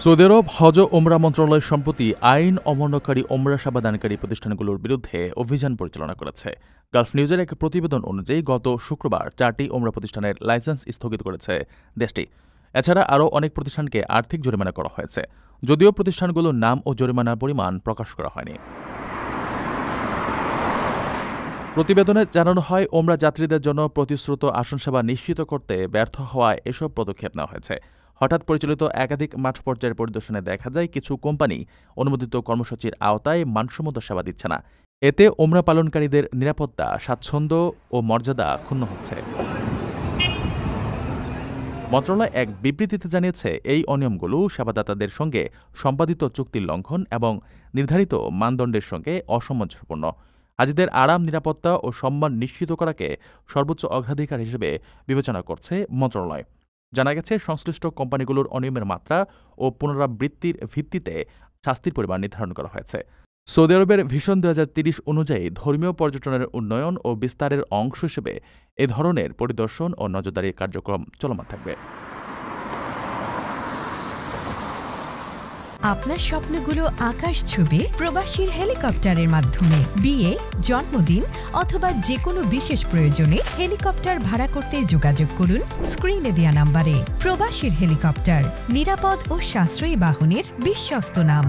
Saudi আরব হজ ও ওমরা মন্ত্রণালয় সম্প্রতি আইন অমান্যকারী ওমরা সেবাদানকারী প্রতিষ্ঠানগুলোর বিরুদ্ধে অভিযান পরিচালনা করেছে। গালফ নিউজের এক প্রতিবেদন অনুযায়ী গত শুক্রবার 4টি ওমরা প্রতিষ্ঠানের লাইসেন্স স্থগিত করেছে দেশটি। এছাড়া আরও অনেক প্রতিষ্ঠানকে আর্থিক জরিমানা করা হয়েছে, যদিও প্রতিষ্ঠানগুলোর নাম ও জরিমানার পরিমাণ প্রকাশ করা হয়নি। প্রতিবেদনে জানানো হয়, ওমরা যাত্রীদের জন্য প্রতিশ্রুত আসন সেবা নিশ্চিত করতে ব্যর্থ হওয়ায় এসব পদক্ষেপ নেওয়া হয়েছে। হঠাৎ পরিচালিত একাধিক মাঠ পর্যায়ের পরিদর্শনে দেখা যায় কিছু কোম্পানি অনুমোদিত কর্মসূচির আওতায় মানসম্মত সেবা দিচ্ছে না। এতে ওমরা পালনকারীদের নিরাপত্তা, স্বাচ্ছন্দ্য ও মর্যাদা ক্ষুণ্ণ হচ্ছে। মন্ত্রণালয় এক বিবৃতিতে জানিয়েছে, এই অনিয়মগুলো সেবাদাতাদের সঙ্গে সম্পাদিত চুক্তির লঙ্ঘন এবং নির্ধারিত মানদণ্ডের সঙ্গে অসামঞ্জস্যপূর্ণ। হাজিদের আরাম, নিরাপত্তা ও সম্মান নিশ্চিত করাকে সর্বোচ্চ অগ্রাধিকার হিসেবে বিবেচনা করছে মন্ত্রণালয়। জানা গেছে, সংশ্লিষ্ট কোম্পানিগুলোর অনিয়মের মাত্রা ও পুনরাবৃত্তির ভিত্তিতে শাস্তির পরিমাণ নির্ধারণ করা হয়েছে। সৌদি আরবের ভিশন 2030 অনুযায়ী ধর্মীয় পর্যটনের উন্নয়ন ও বিস্তারের অংশ হিসেবে এ ধরনের পরিদর্শন ও নজরদারি কার্যক্রম চলমান থাকবে। আপনার স্বপ্নগুলো আকাশ ছুবে প্রবাসীর হেলিকপ্টারের মাধ্যমে। বিয়ে, জন্মদিন অথবা যে কোনো বিশেষ প্রয়োজনে হেলিকপ্টার ভাড়া করতে যোগাযোগ করুন স্ক্রিনে দেয়া নাম্বারে। প্রবাসীর হেলিকপ্টার, নিরাপদ ও সাশ্রয়ী বাহনের বিশ্বস্ত নাম।